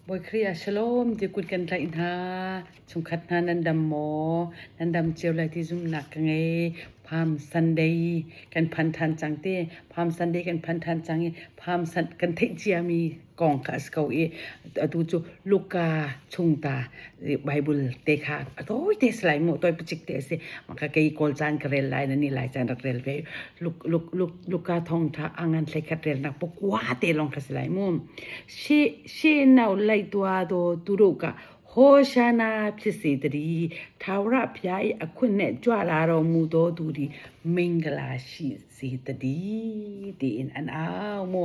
บอยเครียชโลมที่กุดกันไลน์ฮาชงขัดนานันดำโมนันดำเจียวไลที่ซุ่มหนักไงพามซันเดย์กันพันทันจังเต้พามซันเดย์กันพันทันจังพามซันกันเทเจียมีกองกัสเกาตูจูลูกาชงตาไบเบิลเตคาโอ้ยเตสไลโมตัวปจิกเตสมันก็เกยกอลจานกระเรลไลนั่นนี่ไลจานกระเรลไปลูกาทองท่าอังันใส่กระเรลนักปกว่าเตลองกัสไลโมเชนาวไลตัวโดตุรุกะโฮชานาพิเศษดีทาวราพยายอคุณเนจวาลารมูโดดูดีมิงกลาชิสีตดีดีอินอันอ้าวโม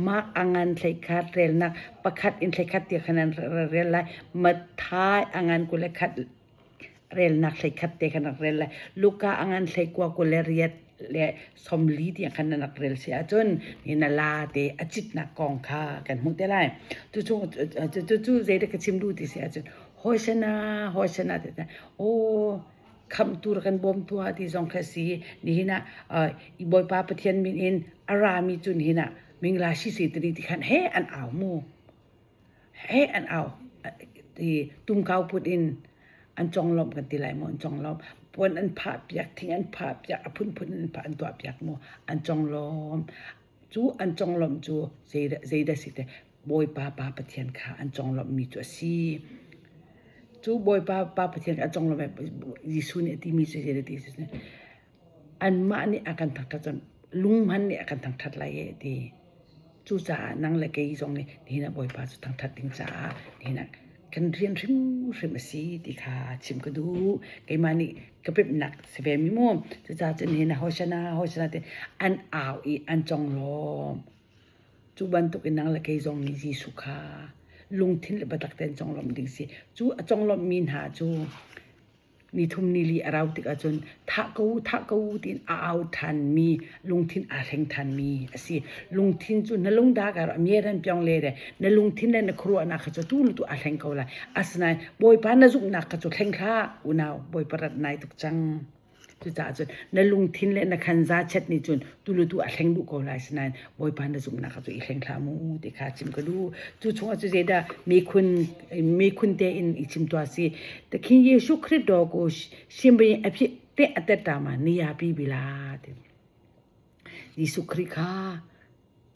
มักอังันใส่คัดเรลนักประคัดอินใส่คัดเตียขนาดเรลไลมาท้ายอังันกุเลคัดเรลนักใส่คัดเตียขนาดเรลไลลูกาอังันใส่กว่ากุเลเรียดและสมลีที่ขนาดนักเรลเสียจนนี่นาลาเตอจิตนักกองค่ากันมุดได้ไรจู่เจดกชิมดูที่เสียจนโฮชนาเตโอ้คำตัวกันบอมตัวที่สองคสีนี่นะอีบอยป้าปะเทียนมินอินอารามีจุนนี่นะมิงลาชิสิตรีที่ขันเฮอันเอาโมเฮอันเอาที่ตุ้มเขาพูดอินอันจองลมกันตีไหลมอนจองลมปนอันผาเปียกทิ้งอันผาเปียกพุ่นอันผาอันตัวเปียกโมอันจองลมจูอันจองลมจูเจดสิเตบอยป้าปะเทียนค่ะอันจองลมมีตัวซีจูบอยป้าปะเทียนอันจองลมแบบยิสุเนี่ยที่มีเจดที่สุดเนี่ยอันมานี่อาการทางทัดลุงมันเนี่ยอาการทางทัดไรดีจูจ่านั่งเลยเกยจงนี่นะบอยป้าจุดทางทัดติงจ่านี่นะกันเรียนริมสีติค่ะชิมก็ดูไกมานี่ก็เป็นหนักเสียมีมุมจะจ่าจะนี่นะโฮชนาเตอันอ้าวอีอันจองลมจูบันตุกินังละเกยจงนี่จีสุขาลุงทิ้งเลยบัตักเต้นจองลมดิ่งสิจูจองลมมีนหาจูนี่ทุ่มนี่ลีอาราวติกาจนทักกูตินอ้าวทันมีลุงทิ้งอาเร่งทันมีสิลุงทิ้งจูนลุงดาการมีรันเปียงเลยเดนลุงทิ้งเลยนครัวนักจะตูลุตุอาเร่งเขาเลยอาสนัยบอยปานนักนักจะเร่งข้าอุณาวบอยปรัดนายตุกจังจุดจ่าจนนลุงทิ้งเลยนักขันซาเช็ดนี่จนตูลุตุอาเร่งดูเขาเลยสนัยบอยปานนักนักจะอีเร่งข้ามูติขาจิมก็ดูจุดช่วงจุดเจดามีคุณเตอินอิจิมตัวสิแต่คิดเยซูคริสต์ดอกชิมไปอภิเตะอัตตามานิยาปีบิลาเตเยซูคริสต์ค่ะ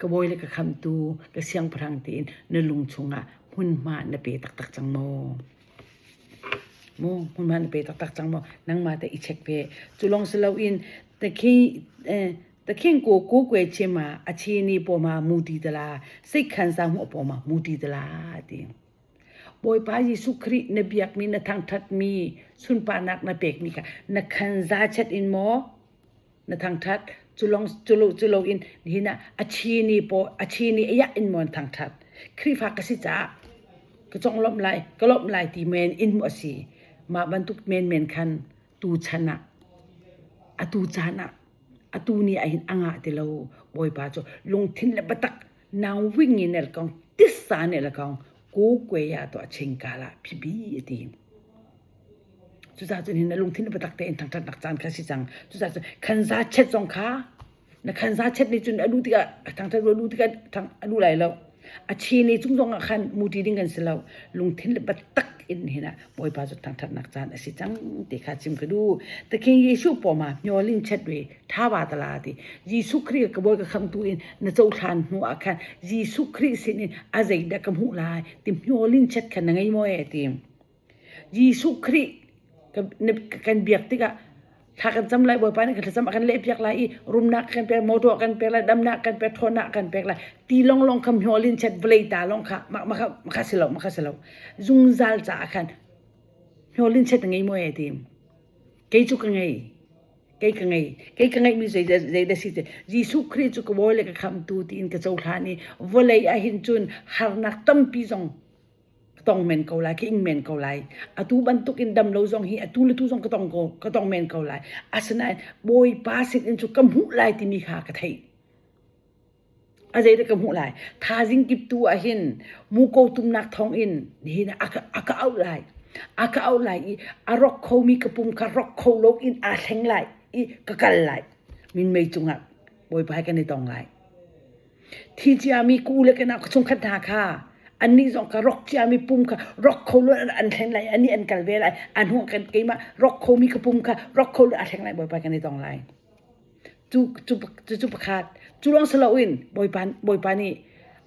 กบอยเลยกับคำตูกับเสียงพลังเตีนนลุงชงอ่ะหุ่นมาเนเปตักจังโมหุ่นมาเนเปตักจังโมนั่งมาแต่อีเช็คเปจุลองสลาวินแต่คิงกูเกวเชมาอาชีนีปอมามูดีตลาสิขันสามุปอมามูดีตลาเตบอยป้าเยซูคริสต์นบียักมีนทางทัดมีสุนปานักนเปกมีค่ะนขันซาเช็ดอินโมนทางทัดจุลองอินนี่นะอาชีนีอยะอินโมนทางทัดครีฟากสิจ้าก็จงล้มลายตีเมนอินมัวสีมาบรรทุกเมนคันตูชนะอตูจานะอตูนี่ไอ้อ่างเตลาบอยป้าจะลงทิ้งและบัตักนาววิ่งในละกองติสสานในละกองกูเกยาตัวเชิงกาลาพี่บีตีจุดจ่าจุดนี้นะลุงทิ้งไปตักเตนทางทัดนักจานคาสิจังจุดจ่าจุดขันซาเช็ดจงขานะขันซาเช็ดในจุดอดูติกะทางทัดดูติกะทางอดูไหลแล้วอาชีนี่จุงจงขันมูดีดิ้งกันเสียแล้วลุงทิ้งไปตักอินเห็นนะบอยป้าจุดทางทัดนักจานสิจังติขาจิมกระดูแต่คิงเยซูปอมาโยลินเช็ดเวท้าวาตลาดิเยซูคริสต์กับบอยกับคำตัวอินนะเจ้าทานหัวขันเยซูคริสต์สินอาศัยเด็กกับหูลายติมโยลินเช็ดขันยังไงโมเอติมเยซูคริสต์กันเบียกติกะถ้ากันจำไรบ่อยไปนี่กันจำกันเล็บยักไรรุมนักกันไปโมโตกันไปละดำนักกันไปทอนักกันไปละตีลองคำหัวลินเช็ดเวลตาลองค่ะมาสิเราจุงซัลจ่ากันหัวลินเช็ดยังไงโมเอติมเกยจุกยังไงมีใจสิเตเยซูคริสต์จุกบ่อยเลยกับคำตูตีนกับเจ้าทานี่เวลาหินจุนหานักตั้มปีจงต้องเมนเกาไลคิงเมนเกาไลอาตูบันตุกินดำโลซองฮีอาตูเลตูซองก็ต้องเมนเกาไลอาสนัยบอยป้าสิอินสุกำหูไลที่มีขากระไทยอาใจได้กำหูไลทาจิงกิบตัวหินมูโกตุมนักทองอินนี่นะอากาเอาไลอารอกเขามีกระปุ่มคารอกเขาโลกอินอาเซงไลกะกันไลมินไม่จุงอ่ะบอยป้ากันในตองไลที่จะมีกูเลยกันนะชงคันธาค่ะ อันนี้สองกะรอกจามีปุ่มค่ะรอกเขาล้วนอันแทงไหลอันนี้อันกัลเวลอันหัวกันเกมารอกเขามีกระปุ่มค่ะรอกเขาล้วนอันแทงไหลบ่อยไปกันในตองไหลจูประคาดจูลองสลาวินบ่อยปานี่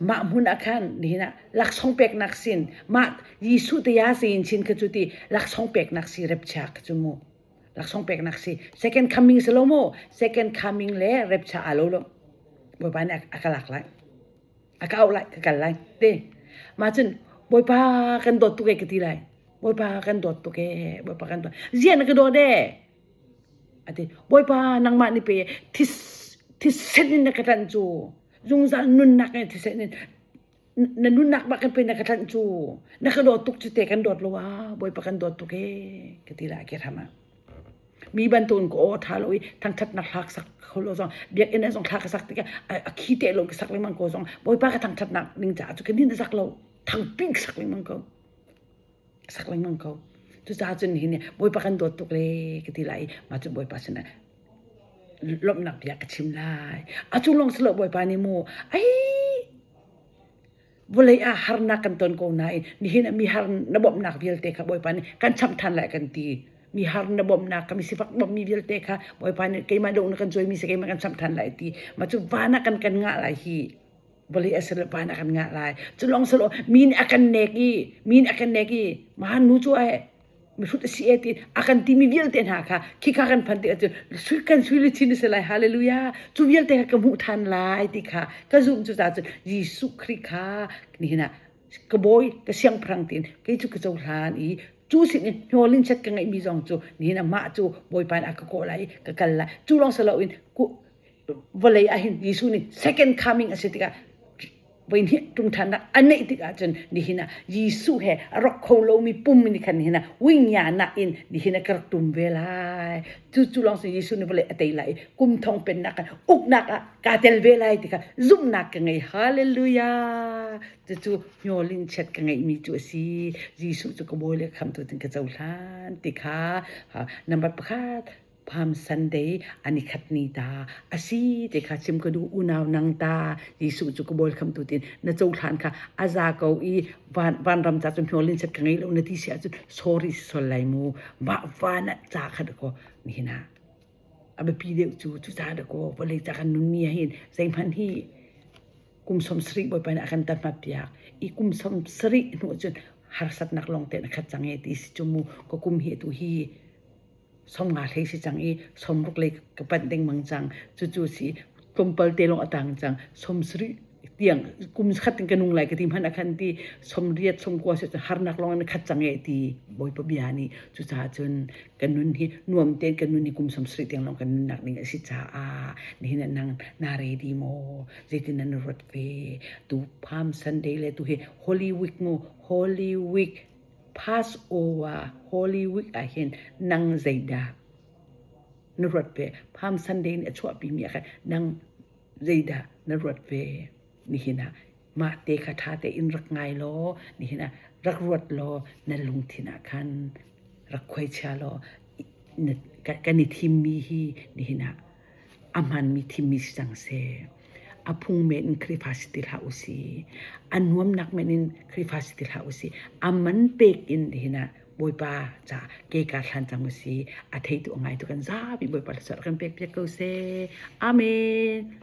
มามุนอาคันนี่นะลักสองเป็กนักสินมายีสุตยาสินชินกะจุติลักสองเป็กนักสิเรบชากจุโมลักสองเป็กนักสิ second coming slomo second coming เลเรบชาอาโลโลบ่อยปานี่อากาลักไลอากาเอาไลกันไลเตมาจนบ่อยปากันดอตุเกกะติไลบ่อยปากันดอตุเกบ่อยปากันดอเจียนกะดอเดati boy pa nang ma ni pe tis senin nakatan chu jung za nun nak ni tis senin na nun nak ba kan pe nakatan chu nakadot tuk chu te kan dot lo wa boy pa kan dot tuk ke ketila ke thama mi ban ton ko tha loi thang that nak hak sak kholo song biak ena song thak sak te a khi te lo sak le man ko song boy pa ka thang that nak ning cha chu kan din sak lo thang pink sak le man ko tu sa chun hi ne boy pa kan dot tuk le ketilai ma chu boy pa sana lop nak pia ka chim lai a chu long slo boy pa ni mo ai boleh harna kan ton ko nai ni hin mi har na bom nak biel te ka boy pa ni kan cham than lai kan ti mi har na bom nak ka mi sifak bom mi biel te ka boy pa ni kai ma dong kan joy mi se kai ma kan cham than lai ti ma chu wana kan nga lai hi boleh asal pa na kan nga lai chu long slo min akan neki ma nu chu ai mi fut sieti akan timi vielte ha ka kikakan pante atu sukan sulitin selai haleluya tu vielte ka mu than lai ti kha ka zum chu ta yesu khrika ni na ka boy ka siang prang tin ke chu ka chau than I chu sin nolin chat ka ngai mi jong chu ni na ma chu boy pan aka ko lai ka kal la chu long salo in ku volei a hin yesu ni second coming asetika When he tung thana anei tik achen ni hina Yesu he rok kholo mi pum ni khan hina wing ya na in ni hina kar tum velai chu long se Yesu ni bole atei lai kum thong pen na kan uk na ka tel velai tika zum na ka ngai hallelujah chu nyolin chet ka ngai mi chu si Yesu chu ko bole kham tu tin ka chau hlan tika number pakhat Palm Sunday ani khatni ta asi te kha chim ko du unaw nang ta Yesu chu ko bol kham tu tin na chau than kha aza ko I van ram cha chun tholin chat kangai lo na ti sia chu sorry sol lai mu ba wana cha khat ko ni na abe pi de chu cha de ko bole cha kan nun mi hin sai phan hi kum som sri boy pa na kan tat ma pia I kum som sri no chun har sat nak long te na khat change ti si chu mu ko kum he tu hi som nga thei si chang I som ruk le ka pan ding mang chang chu si tumpal te long atang chang som sri tiang kum khat ting kanung lai ka tim han akhan ti som riat som kwa se har nak long na khat chang e ti boy pa biani chu cha chun kanun hi nuam te kanun ni kum som sri tiang long kanun nak ning si cha a ni na nang na ready mo zetin na rot ve tu Palm Sunday le tu he Holy Week mo Holy Week Passover Holy Week ahin nang zaida narot pe Palm Sunday ni achwa pi mi ka nang zaida narot pe ni hina ma te kha tha te in rak ngai lo ni hina rak rot lo na lung thina khan rak khoi cha lo ka ni thim mi hi ni hina aman mi thim mi sang se apung men krifasitil hausi anwam nak menin krifasitil hausi aman pek in hina boy pa cha ke ka than chang si a thei tu ngai tu kan za bi boy pa sa kan pek ko se amen